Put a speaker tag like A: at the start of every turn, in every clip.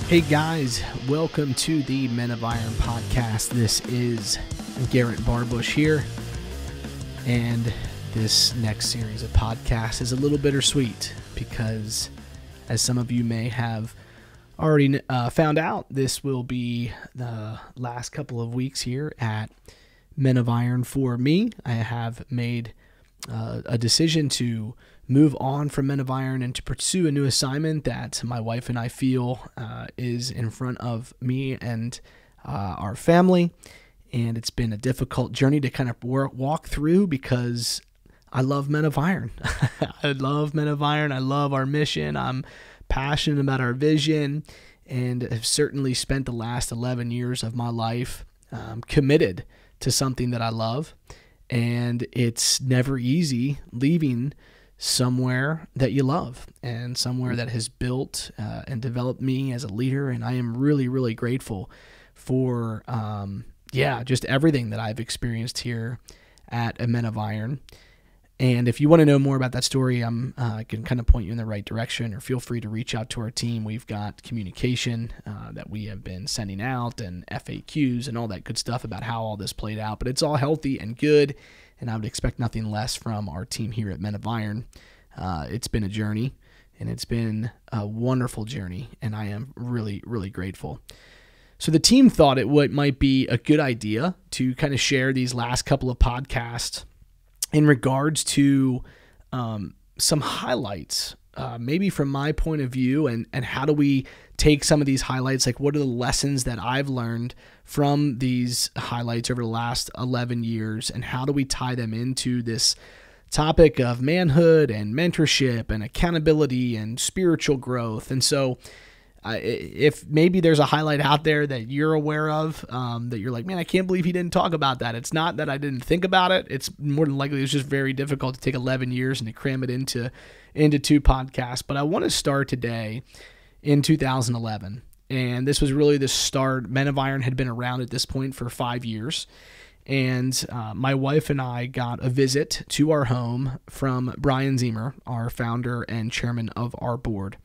A: Hey guys, welcome to the Men of Iron podcast. This is Garret Barbush here, and this next series of podcasts is a little bittersweet because, as some of you may have already found out, this will be the last couple of weeks here at Men of Iron for me. I have made a decision to move on from Men of Iron and to pursue a new assignment that my wife and I feel is in front of me and our family. And it's been a difficult journey to kind of walk through because I love Men of Iron. I love Men of Iron. I love our mission. I'm passionate about our vision and have certainly spent the last 11 years of my life committed to something that I love. And it's never easy leaving somewhere that you love and somewhere that has built and developed me as a leader. And I am really, really grateful for, just everything that I've experienced here at Men of Iron. And if you want to know more about that story, I can kind of point you in the right direction, or feel free to reach out to our team. We've got communication that we have been sending out and FAQs and all that good stuff about how all this played out. But it's all healthy and good, and I would expect nothing less from our team here at Men of Iron. It's been a journey, and it's been a wonderful journey, and I am really, really grateful. So the team thought it might be a good idea to kind of share these last couple of podcasts in regards to some highlights, maybe from my point of view, and how do we take some of these highlights, like what are the lessons that I've learned from these highlights over the last 11 years, and how do we tie them into this topic of manhood and mentorship and accountability and spiritual growth. And so if maybe there's a highlight out there that you're aware of, that you're like, man, I can't believe he didn't talk about that. It's not that I didn't think about it. It's more than likely it's just very difficult to take 11 years and to cram it into 2 podcasts. But I want to start today in 2011. And this was really the start. Men of Iron had been around at this point for 5 years. And my wife and I got a visit to our home from Bryan, our founder and chairman of our board.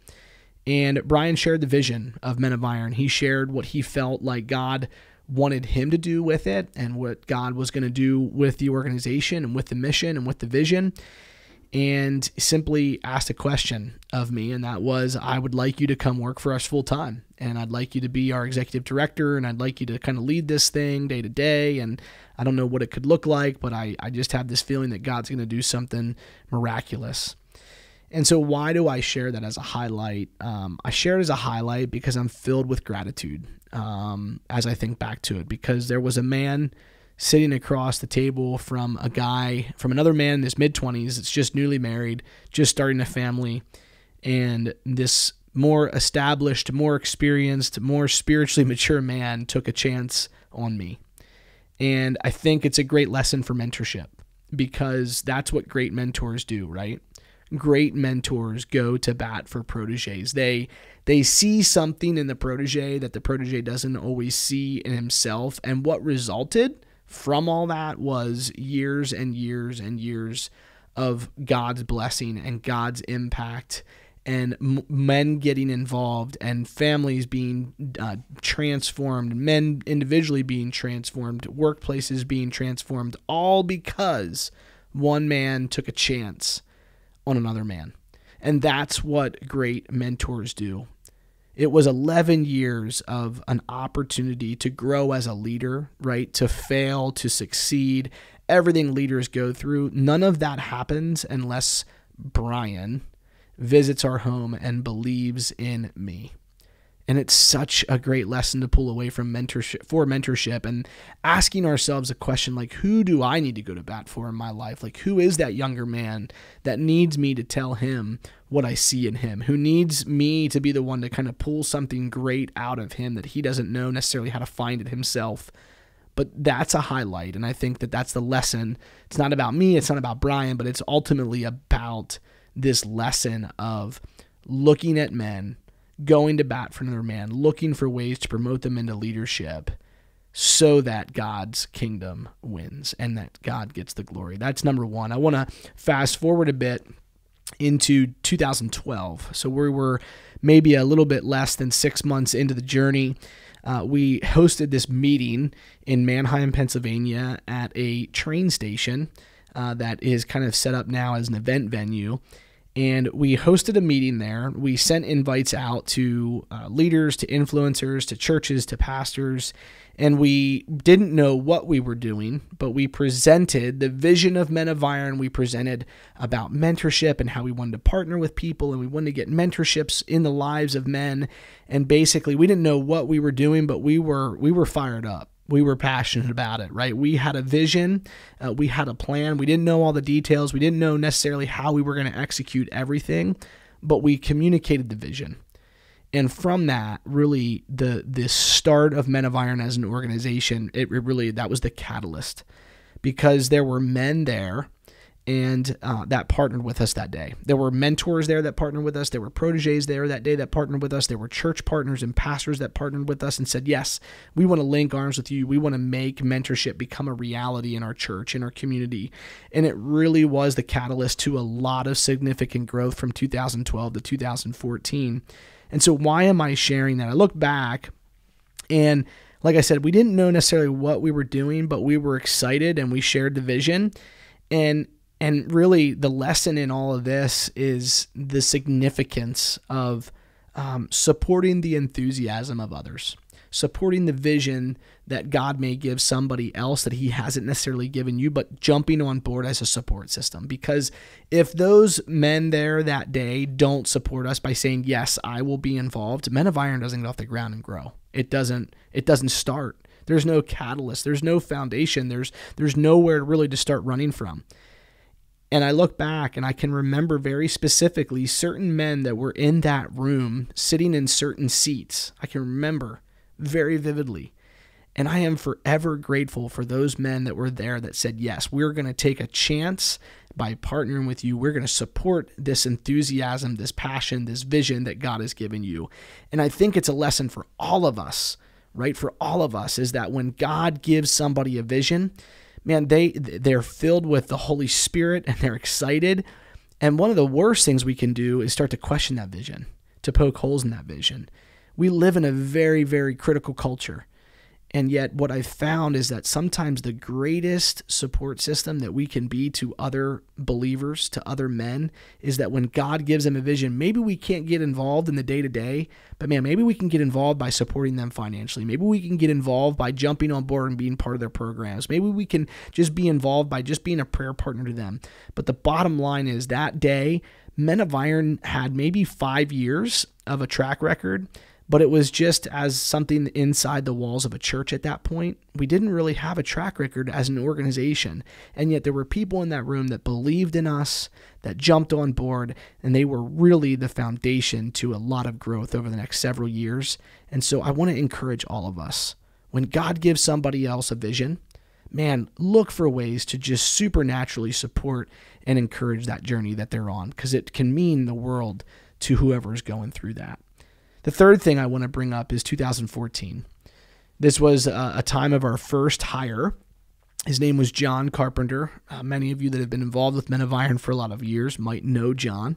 A: And Bryan shared the vision of Men of Iron. He shared what he felt like God wanted him to do with it, and what God was going to do with the organization and with the mission and with the vision. And simply asked a question of me, and that was, I would like you to come work for us full time. And I'd like you to be our executive director, and I'd like you to kind of lead this thing day to day. And I don't know what it could look like, but I just have this feeling that God's going to do something miraculous. And so why do I share that as a highlight? I share it as a highlight because I'm filled with gratitude as I think back to it, because there was a man sitting across the table from another man in his mid-20s that's just newly married, just starting a family, and this more established, more experienced, more spiritually mature man took a chance on me. And I think it's a great lesson for mentorship, because that's what great mentors do, right? Great mentors go to bat for proteges. They see something in the protege that the protege doesn't always see in himself. And what resulted from all that was years and years and years of God's blessing and God's impact, and men getting involved, and families being transformed, men individually being transformed, workplaces being transformed, all because one man took a chance on another man. And that's what great mentors do. It was 11 years of an opportunity to grow as a leader, right? To fail, to succeed, everything leaders go through. None of that happens unless Bryan visits our home and believes in me. And it's such a great lesson to pull away from mentorship, and asking ourselves a question like, who do I need to go to bat for in my life? Like, who is that younger man that needs me to tell him what I see in him? Who needs me to be the one to kind of pull something great out of him that he doesn't know necessarily how to find it himself? But that's a highlight, and I think that that's the lesson. It's not about me, it's not about Bryan, but it's ultimately about this lesson of looking at men, going to bat for another man, looking for ways to promote them into leadership so that God's kingdom wins and that God gets the glory. That's number one. I want to fast forward a bit into 2012. So we were maybe a little bit less than 6 months into the journey. We hosted this meeting in Manheim, Pennsylvania at a train station that is kind of set up now as an event venue. And we hosted a meeting there. We sent invites out to leaders, to influencers, to churches, to pastors. And we didn't know what we were doing, but we presented the vision of Men of Iron. We presented about mentorship and how we wanted to partner with people, and we wanted to get mentorships in the lives of men. And basically, we didn't know what we were doing, but we were fired up. We were passionate about it, right? We had a vision. We had a plan. We didn't know all the details. We didn't know necessarily how we were going to execute everything, but we communicated the vision. And from that, really, the start of Men of Iron as an organization, that was the catalyst, because there were men there and that partnered with us that day. There were mentors there that partnered with us. There were proteges there that day that partnered with us. There were church partners and pastors that partnered with us and said, yes, we want to link arms with you. We want to make mentorship become a reality in our church, in our community. And it really was the catalyst to a lot of significant growth from 2012 to 2014. And so why am I sharing that? I look back and, like I said, we didn't know necessarily what we were doing, but we were excited and we shared the vision. And really the lesson in all of this is the significance of supporting the enthusiasm of others, supporting the vision that God may give somebody else that he hasn't necessarily given you, but jumping on board as a support system. Because if those men there that day don't support us by saying, yes, I will be involved, Men of Iron doesn't get off the ground and grow. It doesn't start. There's no catalyst. There's no foundation. There's nowhere really to start running from. And I look back and I can remember very specifically certain men that were in that room sitting in certain seats. I can remember very vividly. And I am forever grateful for those men that were there that said, yes, we're going to take a chance by partnering with you. We're going to support this enthusiasm, this passion, this vision that God has given you. And I think it's a lesson for all of us, right? For all of us, is that when God gives somebody a vision, man, they're filled with the Holy Spirit and they're excited. And one of the worst things we can do is start to question that vision, to poke holes in that vision. We live in a very, very critical culture. And yet what I've found is that sometimes the greatest support system that we can be to other believers, to other men, is that when God gives them a vision, maybe we can't get involved in the day-to-day, but man, maybe we can get involved by supporting them financially. Maybe we can get involved by jumping on board and being part of their programs. Maybe we can just be involved by just being a prayer partner to them. But the bottom line is that day, Men of Iron had maybe 5 years of a track record, but it was just as something inside the walls of a church at that point. We didn't really have a track record as an organization. And yet there were people in that room that believed in us, that jumped on board, and they were really the foundation to a lot of growth over the next several years. And so I want to encourage all of us, when God gives somebody else a vision, man, look for ways to just supernaturally support and encourage that journey that they're on, because it can mean the world to whoever's going through that. The third thing I want to bring up is 2014. This was a time of our first hire. His name was John Carpenter. Many of you that have been involved with Men of Iron for a lot of years might know John.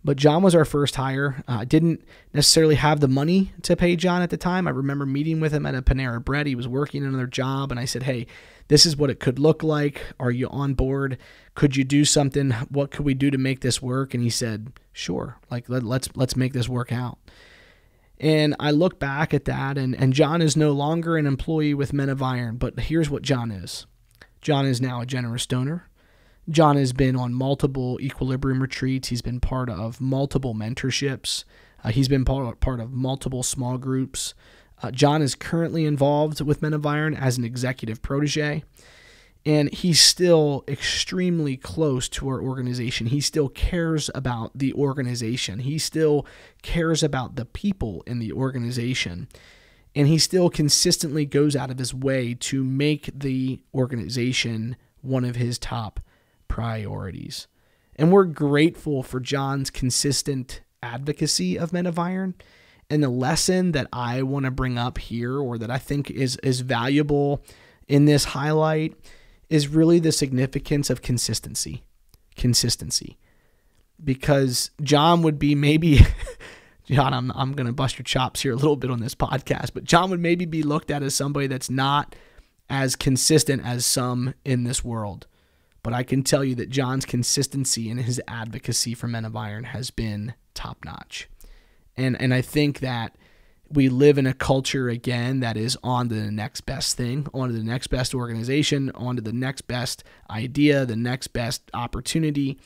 A: But John was our first hire. I didn't necessarily have the money to pay John at the time. I remember meeting with him at a Panera Bread. He was working another job, and I said, hey, this is what it could look like. Are you on board? Could you do something? What could we do to make this work? And he said, sure. Like, let's make this work out. And I look back at that, and John is no longer an employee with Men of Iron, but here's what John is. John is now a generous donor. John has been on multiple equilibrium retreats. He's been part of multiple mentorships. He's been part of multiple small groups. John is currently involved with Men of Iron as an executive protege. And he's still extremely close to our organization. He still cares about the organization. He still cares about the people in the organization. And he still consistently goes out of his way to make the organization one of his top priorities. And we're grateful for John's consistent advocacy of Men of Iron. And the lesson that I want to bring up here, or that I think is valuable in this highlight, is really the significance of consistency. Consistency. because John would be maybe, John, I'm going to bust your chops here a little bit on this podcast, but John would maybe be looked at as somebody that's not as consistent as some in this world. But I can tell you that John's consistency and his advocacy for Men of Iron has been top-notch. And I think that we live in a culture, again, that is on to the next best thing, on to the next best organization, on to the next best idea, the next best opportunity.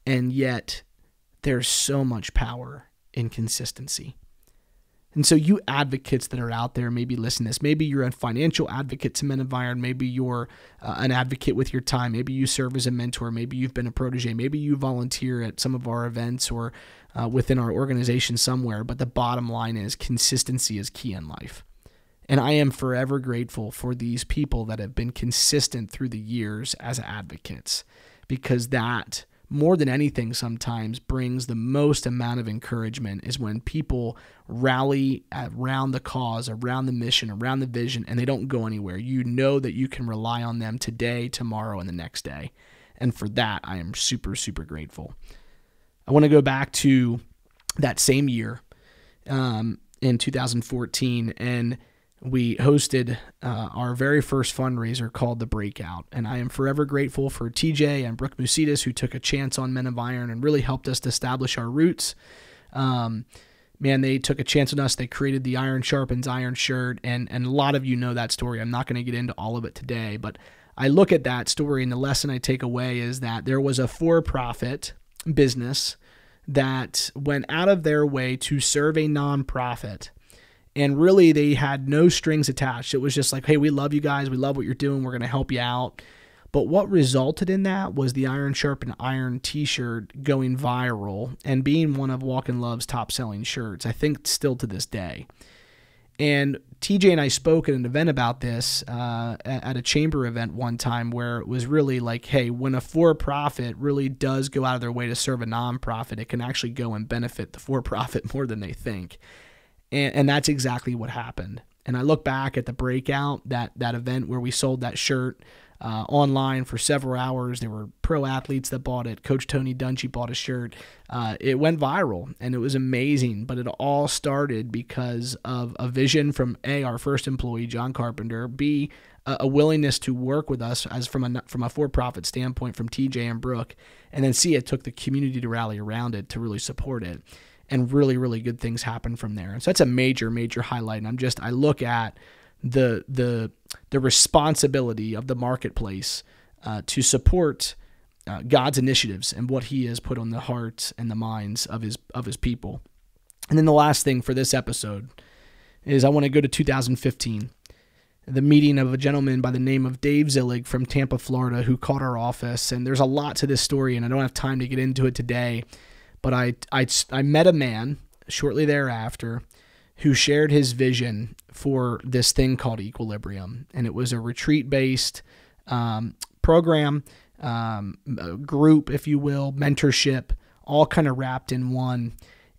A: And yet there's so much power in consistency. And so you advocates that are out there, maybe listen to this. Maybe you're a financial advocate to Men of Iron. Maybe you're an advocate with your time. Maybe you serve as a mentor. Maybe you've been a protege. Maybe you volunteer at some of our events or within our organization somewhere. But the bottom line is consistency is key in life. And I am forever grateful for these people that have been consistent through the years as advocates, because that, more than anything, sometimes brings the most amount of encouragement is when people rally around the cause, around the mission, around the vision, and they don't go anywhere. You know that you can rely on them today, tomorrow, and the next day. And for that, I am super, super grateful. I want to go back to that same year in 2014, and we hosted our very first fundraiser called The Breakout. And I am forever grateful for TJ and Brooke Musidis, who took a chance on Men of Iron and really helped us to establish our roots. They took a chance on us. They created the Iron Sharpens Iron shirt, and a lot of you know that story. I'm not going to get into all of it today, but I look at that story, and the lesson I take away is that there was a for-profit business that went out of their way to serve a nonprofit. And really, they had no strings attached. It was just like, hey, we love you guys. We love what you're doing. We're going to help you out. But what resulted in that was the Iron Sharpen Iron t-shirt going viral and being one of Walk in Love's top-selling shirts, I think still to this day. And TJ and I spoke at an event about this at a chamber event one time, where it was really like, hey, when a for-profit really does go out of their way to serve a nonprofit, it can actually go and benefit the for-profit more than they think. And that's exactly what happened. And I look back at the Breakout, that event where we sold that shirt online for several hours. There were pro athletes that bought it. Coach Tony Dungy bought a shirt. It went viral, and it was amazing. But it all started because of a vision from A, our first employee, John Carpenter, B, a willingness to work with us as from a for-profit standpoint from TJ and Brooke, and then C, it took the community to rally around it to really support it. And really, really good things happen from there. And so that's a major, major highlight. And I look at the responsibility of the marketplace to support God's initiatives and what He has put on the hearts and the minds of His people. And then the last thing for this episode is I want to go to 2015, the meeting of a gentleman by the name of Dave Zillig from Tampa, Florida, who called our office. And there's a lot to this story, and I don't have time to get into it today. But I met a man shortly thereafter who shared his vision for this thing called Equilibrium. And it was a retreat-based program, group, if you will, mentorship, all kind of wrapped in one.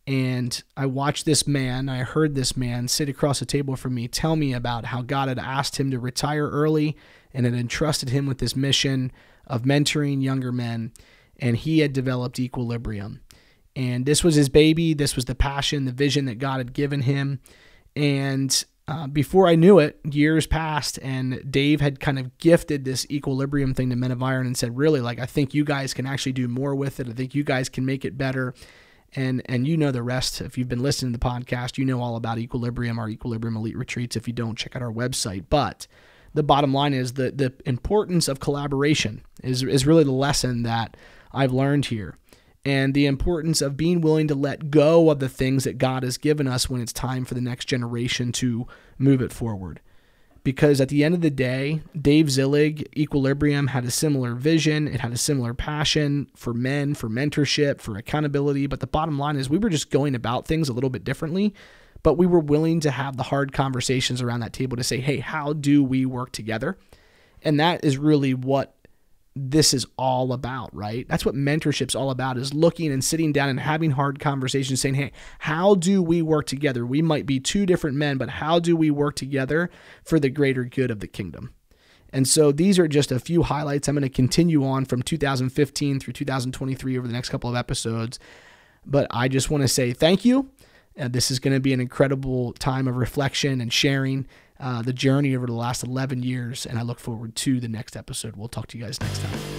A: And I watched this man, I heard this man sit across the table from me tell me about how God had asked him to retire early and had entrusted him with this mission of mentoring younger men. And he had developed Equilibrium. And this was his baby. This was the passion, the vision that God had given him. And before I knew it, years passed, and Dave had kind of gifted this Equilibrium thing to Men of Iron and said, really, like, I think you guys can actually do more with it. I think you guys can make it better. And you know the rest. If you've been listening to the podcast, you know all about Equilibrium, our Equilibrium Elite Retreats. If you don't, check out our website. But the bottom line is the importance of collaboration is really the lesson that I've learned here. And the importance of being willing to let go of the things that God has given us when it's time for the next generation to move it forward. Because at the end of the day, Dave Zillig, Equilibrium, had a similar vision. It had a similar passion for men, for mentorship, for accountability. But the bottom line is we were just going about things a little bit differently. But we were willing to have the hard conversations around that table to say, hey, how do we work together? And that is really what this is all about, right? That's what mentorship's all about, is looking and sitting down and having hard conversations saying, hey, how do we work together? We might be two different men, but how do we work together for the greater good of the kingdom? And so these are just a few highlights. I'm going to continue on from 2015 through 2023 over the next couple of episodes. But I just want to say thank you. This is going to be an incredible time of reflection and sharing the journey over the last 11 years. And I look forward to the next episode. We'll talk to you guys next time.